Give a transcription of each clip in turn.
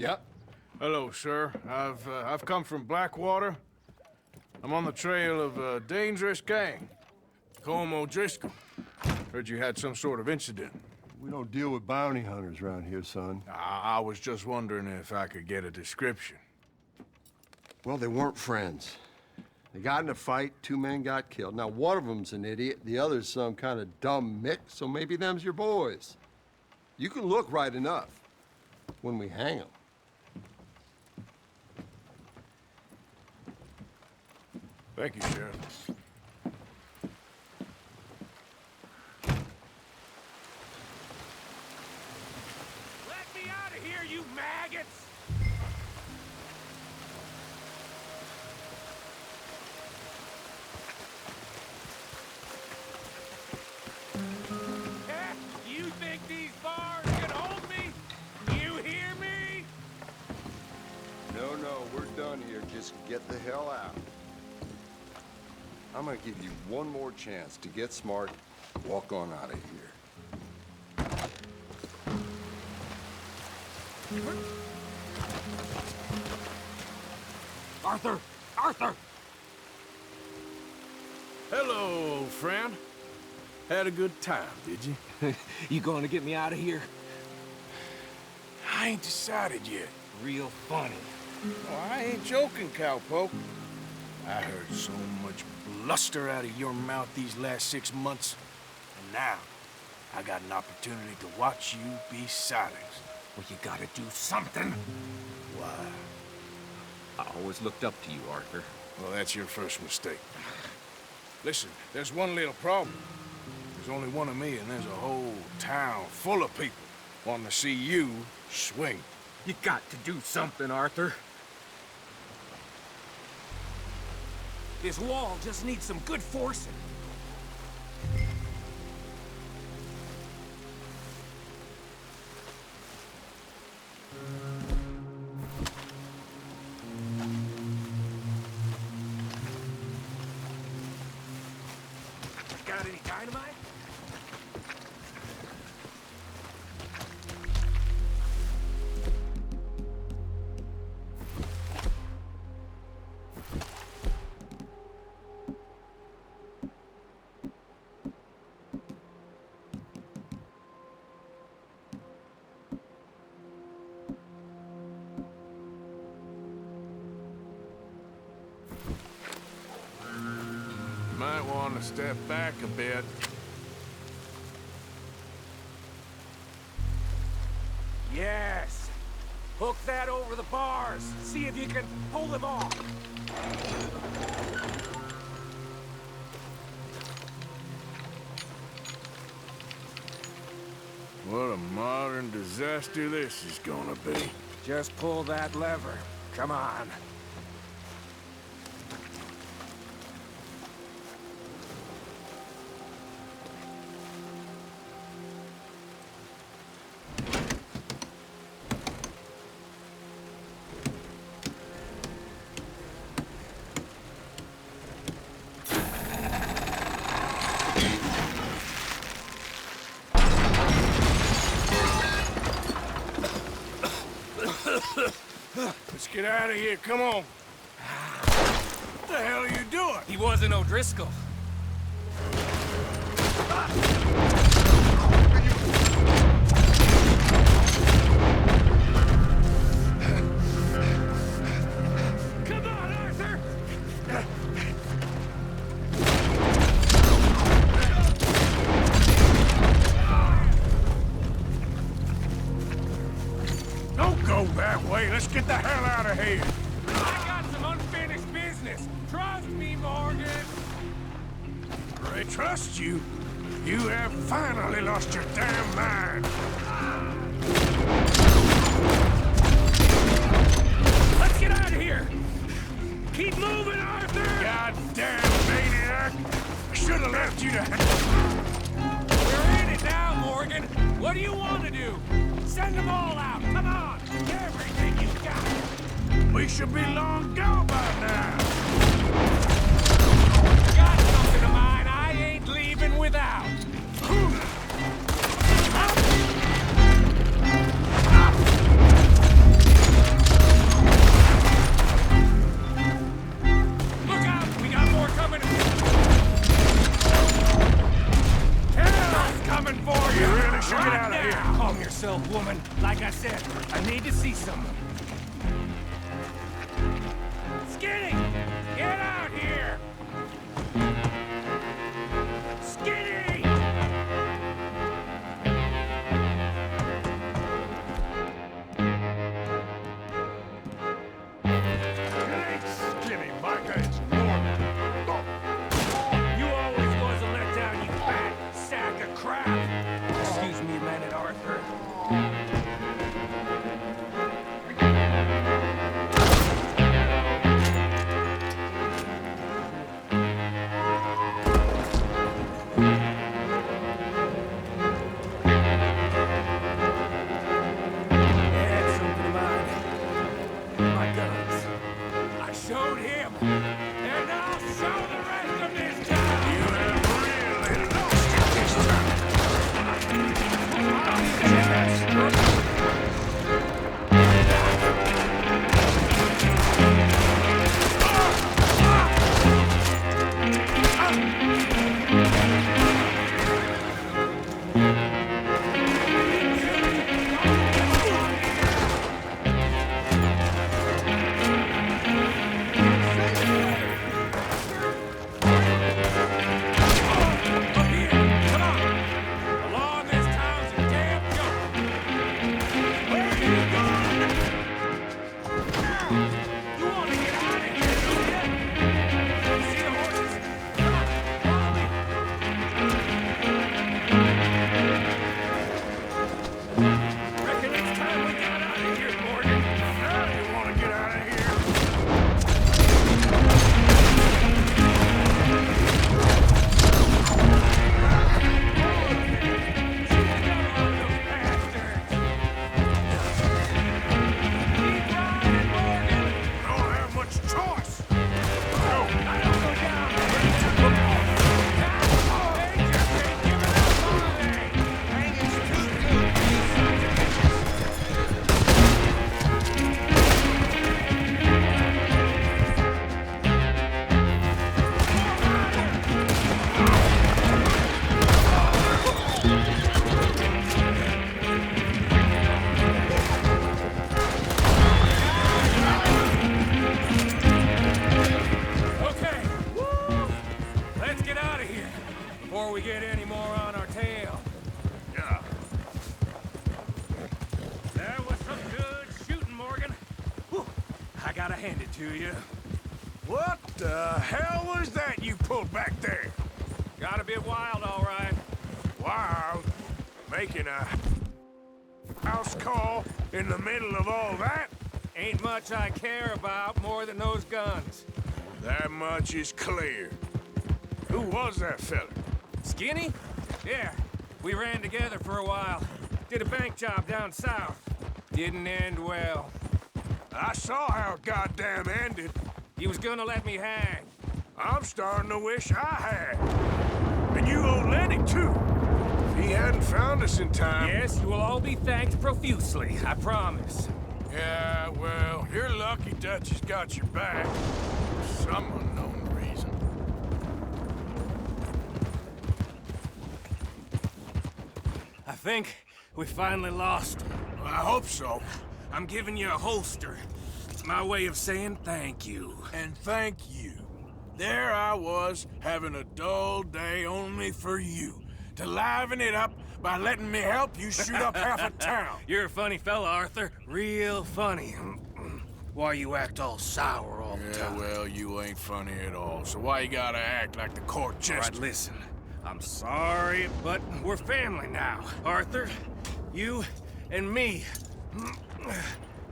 Yep. Hello, sir. I've come from Blackwater. I'm on the trail of a dangerous gang. Colm O'Driscoll. Heard you had some sort of incident. We don't deal with bounty hunters around here, son. I was just wondering if I could get a description. Well, they weren't friends. They got in a fight, 2 men got killed. Now, one of them's an idiot, the other's some kind of dumb mix, so maybe them's your boys. You can look right enough when we hang them. Thank you, Sheriff. Let me out of here, you maggots! You think these bars can hold me? You hear me? No, we're done here. Just get the hell out. I'm gonna give you one more chance to get smart, walk on out of here. Arthur! Arthur! Hello, old friend. Had a good time, did you? You going to get me out of here? I ain't decided yet. Real funny. Oh, I ain't joking, cowpoke. I heard so much bluster out of your mouth these last 6 months, and now I got an opportunity to watch you be silenced. Well, you gotta do something. Why? I always looked up to you, Arthur. Well, that's your first mistake. Listen, there's one little problem. There's only one of me, and there's a whole town full of people wanting to see you swing. You got to do something, Arthur. This wall just needs some good forcing. Got any dynamite? Might want to step back a bit. Yes! Hook that over the bars. See if you can pull them off. What a modern disaster this is gonna be. Just pull that lever. Come on. Let's get out of here, come on. What the hell are you doing? He wasn't O'Driscoll. Come on, Arthur! Don't go that way. Let's get the hell out of here. I got some unfinished business. Trust me, Morgan. I trust you. You have finally lost your damn mind. Let's get out of here. Keep moving, Arthur. Goddamn maniac. I should have left you to... You're in it now, Morgan. What do you want to do? Send them all out. Come on. Everything you got. We should be long gone by now. Got something of mine I ain't leaving without. for you. really should get out of here. Calm yourself, woman. Like I said, I need to see someone. Skinny! Get out here! Skinny! It ain't Skinny, Micah, it's Norman. You always was a letdown, you fat sack of crap! Excuse me a minute, Arthur. Add something of mine. My guns. I showed him, and I'll show the rest of this town! You have really lost it this time. I'll see that struggle. Up here! Come on! The law in this town's a damn joke! Where are you going? You want to get out of here, don't you? See the horses? Come on, follow me! Reckon it's time we got out of here, Morgan. Now you want to get out of here? Don't have much choice. Okay. Woo! Let's get out of here before we get any more on our tail. Yeah. That was some good shooting, Morgan. Whew. I gotta hand it to you. What the hell was that you pulled back there? Got a bit wild, all right. Wild. Making a house call in the middle of all that? Ain't much I care about more than those guns. That much is clear. Who was that fella? Skinny? Yeah, we ran together for a while. Did a bank job down south. Didn't end well. I saw how it goddamn ended. He was gonna let me hang. I'm starting to wish I had. And you owe Lenny, too. If he hadn't found us in time... Yes, you will all be thanked profusely, I promise. Yeah, well, you're lucky Dutch has got your back. For some unknown reason. I think we finally lost him. Well, I hope so. I'm giving you a holster. It's my way of saying thank you. And thank you. There I was, having a dull day only for you. To liven it up by letting me help you shoot up half a town. You're a funny fella, Arthur. Real funny. Why you act all sour all the Yeah, time? well, you ain't funny at all. So why you gotta act like the court All jester? right, listen. I'm sorry, but we're family now. Arthur, you and me.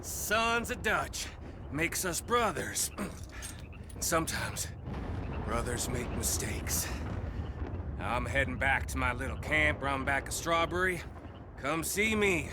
Sons of Dutch. Makes us brothers. Sometimes, brothers make mistakes. I'm heading back to my little camp round back of Strawberry. Come see me.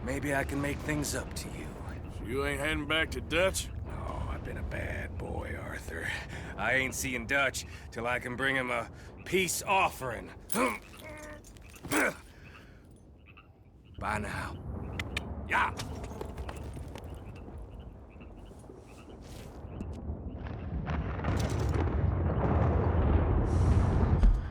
Maybe I can make things up to you. You ain't heading back to Dutch? Oh, I've been a bad boy, Arthur. I ain't seeing Dutch till I can bring him a peace offering. Bye now. Yeah.